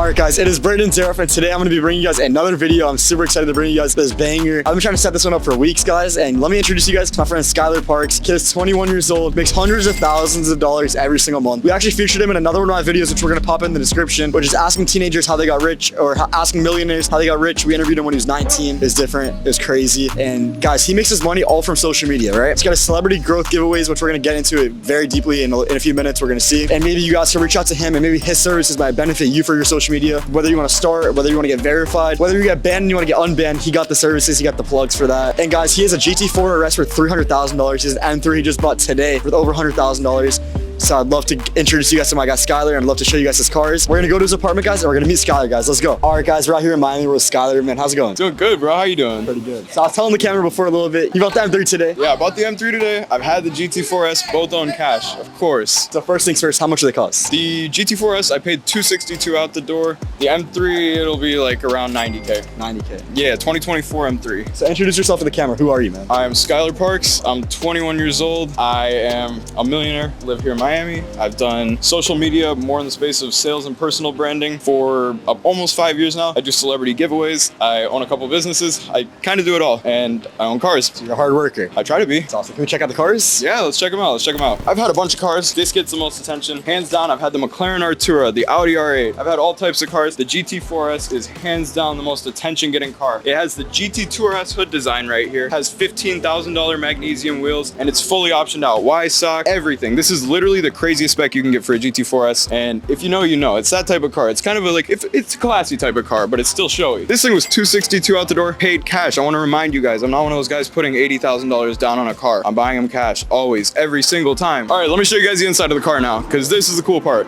Alright guys, it is Brandon Zeroff, and today I'm going to be bringing you guys another video. I'm super excited to bring you guys this banger. I've been trying to set this one up for weeks, guys, and let me introduce you guys to my friend Skyler Parks. Kid is 21 years old, makes hundreds of thousands of dollars every single month. We actually featured him in another one of my videos, which we're going to pop in the description, which is asking teenagers how they got rich, or asking millionaires how they got rich. We interviewed him when he was 19. It was different, it was crazy, and guys, he makes his money all from social media, right? He's got a celebrity growth giveaways, which we're going to get into it very deeply in a few minutes. We're going to see, and maybe you guys can reach out to him, and maybe his services might benefit you for your social media, whether you want to start, whether you want to get verified, whether you get banned and you want to get unbanned. He got the services, he got the plugs for that. And guys, he has a GT4RS for $300,000. He has an M3 he just bought today with over $100,000. So I'd love to introduce you guys to my guy Skyler, and I'd love to show you guys his cars. We're gonna go to his apartment, guys, and we're gonna meet Skyler, guys. Let's go. All right, guys, we're out here in Miami. We're with Skyler, man. How's it going? Doing good, bro. How you doing? Pretty good. So I was telling the camera before a little bit, you bought the M3 today? Yeah, I bought the M3 today. I've had the GT4RS, both on cash, of course. So first things first, how much do they cost? The GT4RS, I paid $262 out the door. The M3, it'll be like around 90K. 90K. Yeah, 2024 M3. So introduce yourself to the camera. Who are you, man? I'm Skyler Parks. I'm 21 years old. I am a millionaire. Live here in Miami. I've done social media more in the space of sales and personal branding for almost 5 years now. I do celebrity giveaways. I own a couple businesses. I kind of do it all, and I own cars. So you're a hard worker. I try to be. That's awesome. Can we check out the cars? Yeah, let's check them out. Let's check them out. I've had a bunch of cars. This gets the most attention. Hands down, I've had the McLaren Artura, the Audi R8. I've had all types of cars. The GT4RS is hands down the most attention-getting car. It has the GT2RS hood design right here. It has $15,000 magnesium wheels, and it's fully optioned out. Y-sock, everything. This is literally the craziest spec you can get for a GT4RS, and if you know, you know. It's that type of car. It's kind of it's a classy type of car, but it's still showy. This thing was $262 out the door, paid cash. I want to remind you guys, I'm not one of those guys putting $80,000 down on a car. I'm buying them cash, always, every single time. All right, let me show you guys the inside of the car now, because this is the cool part.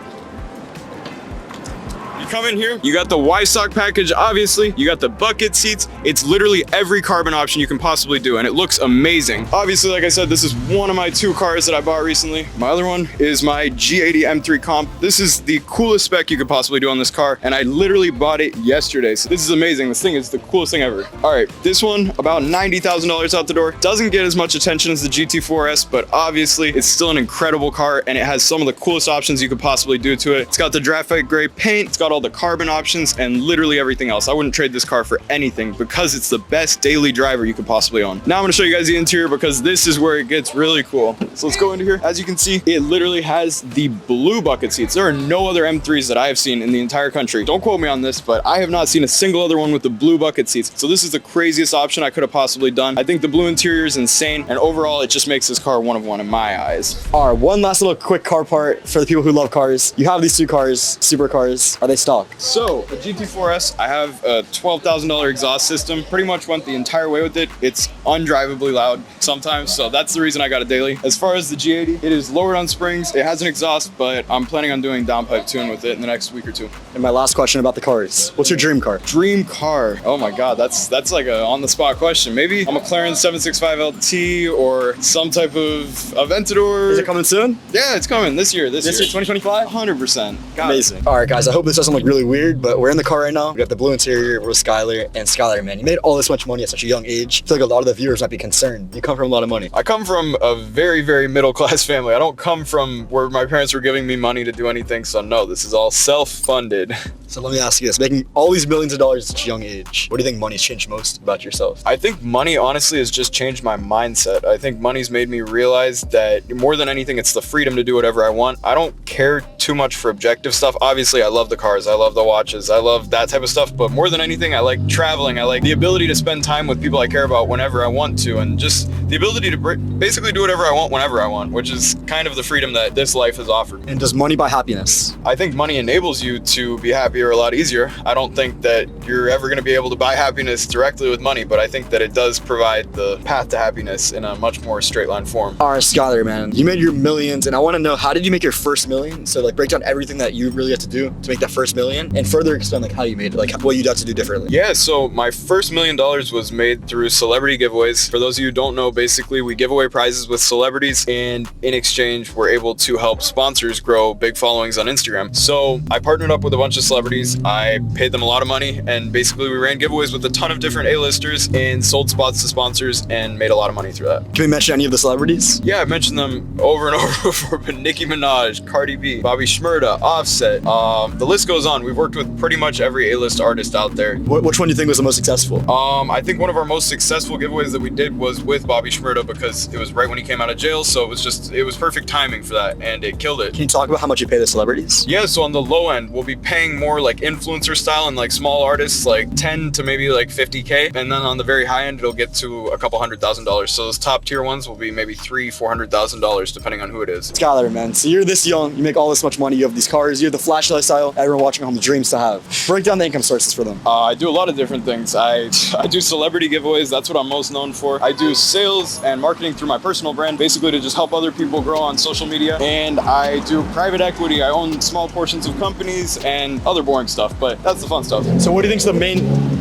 Come in here, you got the Y-sock package, obviously, you got the bucket seats. It's literally every carbon option you can possibly do, and it looks amazing. Obviously, like I said, this is one of my 2 cars that I bought recently. My other one is my G80 M3 Comp. This is the coolest spec you could possibly do on this car, and I literally bought it yesterday, so this is amazing. This thing is the coolest thing ever. All right, this one, about $90,000 out the door. Doesn't get as much attention as the GT4RS, but obviously, it's still an incredible car, and it has some of the coolest options you could possibly do to it. It's got the graphite gray paint, it's got all the carbon options, and literally everything else. I wouldn't trade this car for anything because it's the best daily driver you could possibly own. Now I'm gonna show you guys the interior, because this is where it gets really cool. So let's go into here. As you can see, it literally has the blue bucket seats. There are no other M3s that I have seen in the entire country. Don't quote me on this, but I have not seen a single other one with the blue bucket seats. So this is the craziest option I could have possibly done. I think the blue interior is insane, and overall, it just makes this car one of one in my eyes. All right, one last little quick car part for the people who love cars. You have these 2 cars, supercars. Are they stock? So the GT4RS, I have a $12,000 exhaust system. Pretty much went the entire way with it. It's undrivably loud sometimes, so that's the reason I got it daily. As far as the G80, it is lowered on springs. It has an exhaust, but I'm planning on doing downpipe tune with it in the next week or 2. And my last question about the cars. What's your dream car? Dream car? Oh my God, that's like a on-the-spot question. Maybe a McLaren 765 LT or some type of Aventador. Is it coming soon? Yeah, it's coming this year. This year, 2025? 100%. Amazing. All right, guys, I hope this doesn't look really weird, but we're in the car right now. We got the blue interior. We're with Skyler, and Skyler, man, you made all this much money at such a young age. I feel like a lot of the viewers might be concerned. You come from a lot of money. I come from a very, very middle-class family. I don't come from where my parents were giving me money to do anything, so no, this is all self-funded. So let me ask you this, making all these millions of dollars at such a young age, what do you think money's changed most about yourself? I think money, honestly, has just changed my mindset. I think money's made me realize that more than anything, it's the freedom to do whatever I want. I don't care too much for objective stuff. Obviously, I love the cars, I love the watches, I love that type of stuff, but more than anything, I like traveling. I like the ability to spend time with people I care about whenever I want to, and just the ability to basically do whatever I want whenever I want, which is kind of the freedom that this life has offered. And does money buy happiness? I think money enables you to be happier a lot easier. I don't think that you're ever going to be able to buy happiness directly with money, but I think that it does provide the path to happiness in a much more straight line form. All right, Skyler, man, you made your millions, and I want to know, how did you make your first million? So like break down everything that you really had to do to make that first million, and further explain like how you made it, like what you'd have to do differently. Yeah, so my first $1 million was made through celebrity giveaways. For those of you who don't know, basically we give away prizes with celebrities, and in exchange we're able to help sponsors grow big followings on Instagram. So I partnered up with a bunch of celebrities. I paid them a lot of money, and basically we ran giveaways with a ton of different A-listers and sold spots to sponsors and made a lot of money through that. Can we mention any of the celebrities? Yeah, I've mentioned them over and over before, but Nicki Minaj, Cardi B, Bobby Shmurda, Offset, the list goes on. We've worked with pretty much every A-list artist out there. Which one do you think was the most successful? I think one of our most successful giveaways that we did was with Bobby Shmurda, because it was right when he came out of jail, so it was perfect timing for that, and it killed it. Can you talk about how much you pay the celebrities? Yeah, so on the low end, we'll be paying more like influencer style and like small artists, like 10 to maybe like 50K, and then on the very high end, it'll get to a couple $100,000. So those top tier ones will be maybe $300,000-$400,000 depending on who it is. Skyler, man, so you're this young, you make all this much money, you have these cars, you have the flash lifestyle everyone watching at home dreams to have. Break down the income sources for them. I do a lot of different things. I do celebrity giveaways, that's what I'm most known for. I do sales and marketing through my personal brand, basically to just help other people grow on social media. And I do private equity. I own small portions of companies and other boring stuff, but that's the fun stuff. So what do you think is the main...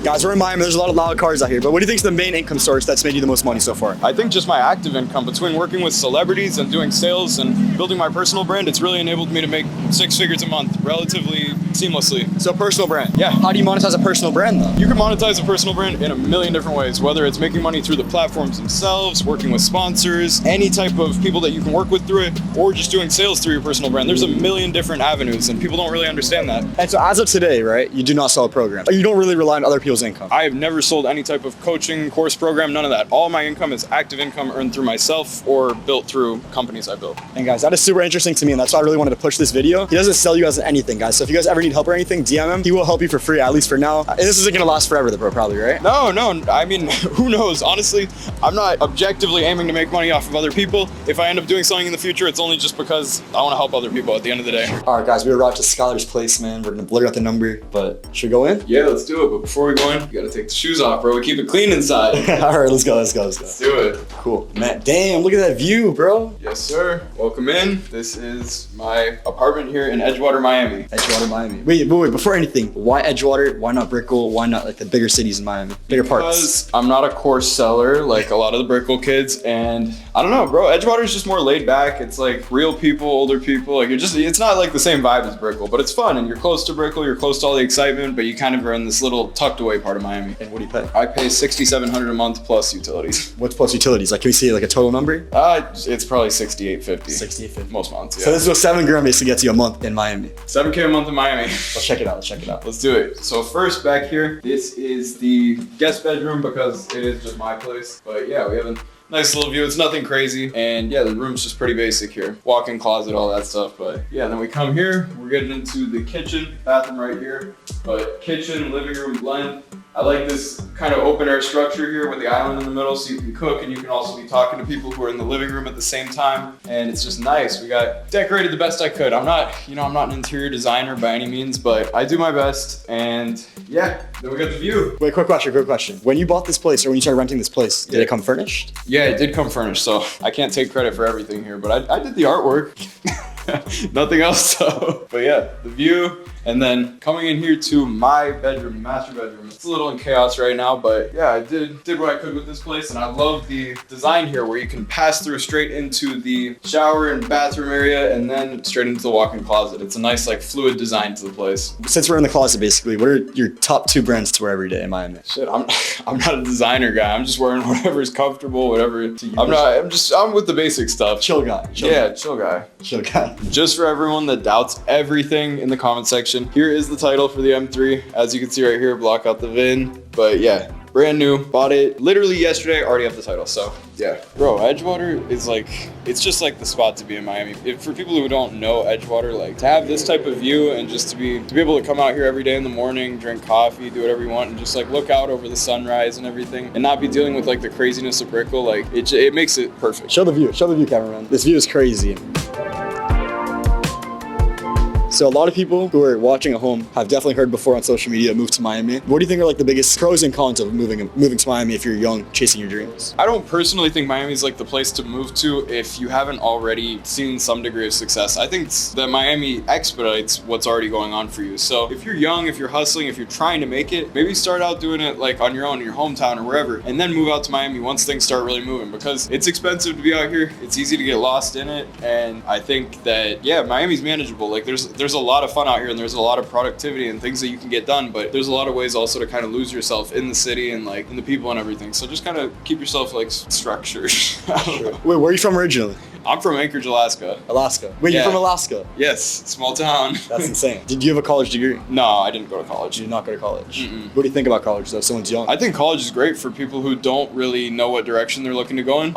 Guys, we're in Miami, there's a lot of loud cars out here, but what do you think is the main income source that's made you the most money so far? I think just my active income, between working with celebrities and doing sales and building my personal brand, it's really enabled me to make 6 figures a month relatively seamlessly. So personal brand. Yeah. How do you monetize a personal brand though? You can monetize a personal brand in a million different ways, whether it's making money through the platforms themselves, working with sponsors, any type of people that you can work with through it, or just doing sales through your personal brand. There's a million different avenues and people don't really understand that. And so as of today, right, you do not sell a program. You don't really rely on other people's income. I have never sold any type of coaching course program, none of that. All my income is active income earned through myself or built through companies I built. And guys, that is super interesting to me, and that's why I really wanted to push this video. He doesn't sell you guys anything, guys. So if you guys ever need help or anything, DM him. He will help you for free, at least for now. And this isn't gonna last forever, though, bro, probably, right? No, I mean, who knows? Honestly, I'm not objectively aiming to make money off of other people. If I end up doing something in the future, it's only just because I want to help other people at the end of the day. All right, guys, we arrived to Skyler's place, man. We're gonna blur out the number, but should we go in? Yeah, let's do it. But before we go in, you gotta take the shoes off, bro. We keep it clean inside. All right, let's go. Let's do it. Cool. Man, damn, look at that view, bro. Yes, sir. Welcome in. This is my apartment here in Edgewater, Miami. Edgewater, Miami. Wait, before anything, why Edgewater? Why not Brickell? Why not like the bigger cities in Miami? Bigger parts? Because I'm not a course seller like a lot of the Brickell kids, and I don't know, bro. Edgewater is just more laid back. It's like real people, older people. Like it's not like the same vibe as Brickell, but it's fun, and you're close to Brickell, you're close to all the excitement, but you kind of are in this little tucked away part of Miami. And what do you pay? I pay $6,700 a month plus utilities. What's plus utilities? Like, can we see like a total number? It's probably $6,850. $6,850 most months. Yeah. So this is what $7,000 basically gets you a month in Miami. $7K a month in Miami. Let's check it out. Let's do it. So first back here, this is the guest bedroom because it is just my place. But yeah, we have a nice little view. It's nothing crazy. And yeah, the room's just pretty basic here. Walk-in closet, all that stuff. But yeah, then we come here, we're getting into the kitchen, bathroom right here. But kitchen, living room blend. I like this kind of open air structure here with the island in the middle so you can cook and you can also be talking to people who are in the living room at the same time. And it's just nice. We got decorated the best I could. I'm not an interior designer by any means, but I do my best. And yeah, then we got the view. Wait, quick question. When you bought this place or when you started renting this place, did it come furnished? Yeah, it did come furnished. So I can't take credit for everything here, but I did the artwork. Nothing else though. But yeah, the view. And then coming in here to my bedroom, master bedroom. It's a little in chaos right now, but yeah, I did what I could with this place. And I love the design here where you can pass through straight into the shower and bathroom area and then straight into the walk-in closet. It's a nice like fluid design to the place. Since we're in the closet basically, what are your top 2 brands to wear every day in Miami? Shit, I'm not a designer guy. I'm just wearing whatever's comfortable, whatever. I'm with the basic stuff. Chill guy. Chill guy. Just for everyone that doubts everything in the comment section, here is the title for the M3. As you can see right here, block out the VIN. But yeah, brand new, bought it literally yesterday, already have the title. So yeah, bro, Edgewater is like, it's just like the spot to be in Miami. For people who don't know Edgewater, like to have this type of view and just to be able to come out here every day in the morning, drink coffee, do whatever you want, and just like look out over the sunrise and everything, and not be dealing with like the craziness of Brickell, like it makes it perfect. Show the view, cameraman. This view is crazy. So a lot of people who are watching at home have definitely heard before on social media, move to Miami. What do you think are like the biggest pros and cons of moving to Miami if you're young, chasing your dreams? I don't personally think Miami is like the place to move to if you haven't already seen some degree of success. I think that Miami expedites what's already going on for you. So if you're young, if you're hustling, if you're trying to make it, maybe start out doing it like on your own in your hometown or wherever, and then move out to Miami once things start really moving, because it's expensive to be out here. It's easy to get lost in it. And I think that, yeah, Miami's manageable. Like there's a lot of fun out here and there's a lot of productivity and things that you can get done, but there's a lot of ways also to kind of lose yourself in the city and like in the people and everything. So just kind of keep yourself like structured. Wait, where are you from originally? I'm from Anchorage, Alaska. Alaska. Wait, Yeah. you're from Alaska? Yes, small town. That's insane. Did you have a college degree? No, I didn't go to college. You did not go to college. Mm-mm. What do you think about college though? Someone's young. I think college is great for people who don't really know what direction they're looking to go in,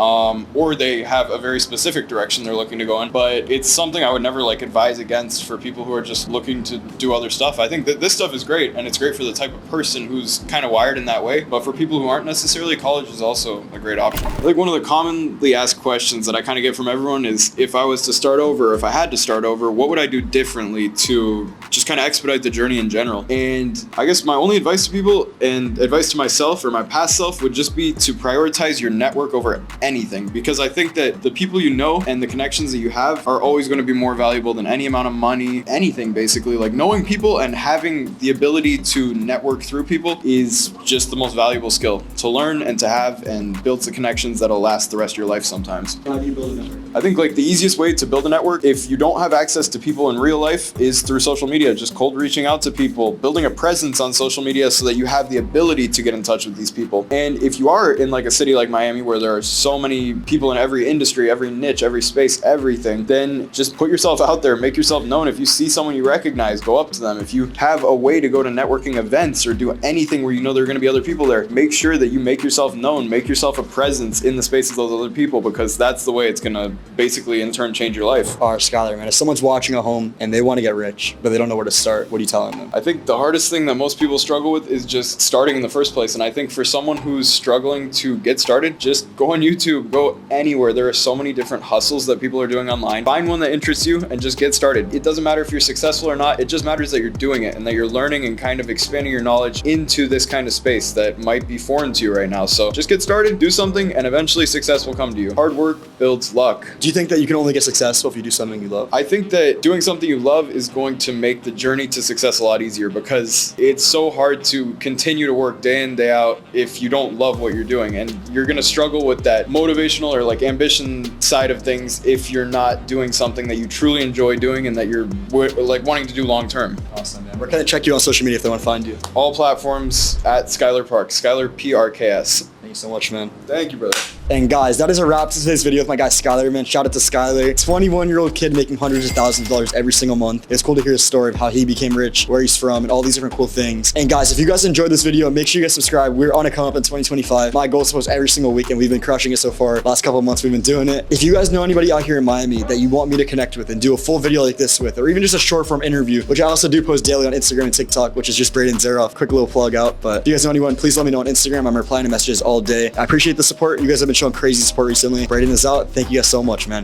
or they have a very specific direction they're looking to go in. But it's something I would never like advise against for people who are just looking to do other stuff. I think that this stuff is great, and it's great for the type of person who's kind of wired in that way. But for people who aren't necessarily, college is also a great option. I think one of the commonly asked questions that I kind of get from everyone is, if I was to start over, if I had to start over, what would I do differently to just kind of expedite the journey in general? And I guess my only advice to people and advice to myself or my past self would just be to prioritize your network over anything, because I think that the people you know and the connections that you have are always going to be more valuable than any amount of money, anything basically. Like, knowing people and having the ability to network through people is just the most valuable skill to learn and to have, and builds the connections that'll last the rest of your life sometimes. How do you build a network? I think like the easiest way to build a network, if you don't have access to people in real life, is through social media. Just cold reaching out to people, building a presence on social media so that you have the ability to get in touch with these people. And if you are in like a city like Miami where there are so many people in every industry, every niche, every space, everything, then just put yourself out there, make yourself known. If you see someone you recognize, go up to them. If you have a way to go to networking events or do anything where you know there are going to be other people there, make sure that you make yourself known, make yourself a presence in the spaces of those other people, because that's the way it's going to basically in turn change your life. All right, Skyler, man, if someone's watching at home and they want to get rich, but they don't know where to start, what are you telling them? I think the hardest thing that most people struggle with is just starting in the first place. And I think for someone who's struggling to get started, just go on YouTube, go anywhere. There are so many different hustles that people are doing online. Find one that interests you and just get started. It doesn't matter if you're successful or not. It just matters that you're doing it and that you're learning and kind of expanding your knowledge into this kind of space that might be foreign to you right now. So just get started, do something, and eventually success will come to you. Hard work builds luck. Do you think that you can only get successful if you do something you love? I think that doing something you love is going to make the journey to success a lot easier, because it's so hard to continue to work day in, day out if you don't love what you're doing. And you're going to struggle with that motivational or like ambition side of things if you're not doing something that you truly enjoy doing and that you're like wanting to do long term. Awesome, man. Where can I check you on social media if they want to find you? All platforms at Skyler Park, Skyler PRKS. Thank you so much, man. Thank you, brother. And guys, that is a wrap to today's video with my guy Skyler, man. Shout out to Skyler, 21-year-old kid making hundreds of thousands of dollars every single month. It's cool to hear his story of how he became rich, where he's from, and all these different cool things. And guys, if you guys enjoyed this video, make sure you guys subscribe. We're on a come up in 2025. My goal is to post every single week, and we've been crushing it so far. Last couple of months, we've been doing it. If you guys know anybody out here in Miami that you want me to connect with and do a full video like this with, or even just a short form interview, which I also do post daily on Instagram and TikTok, which is just Braden Zeroff. Quick little plug out. But if you guys know anyone, please let me know on Instagram. I'm replying to messages all day. I appreciate the support. You guys have been showing crazy support recently. Braden is out. Thank you guys so much, man.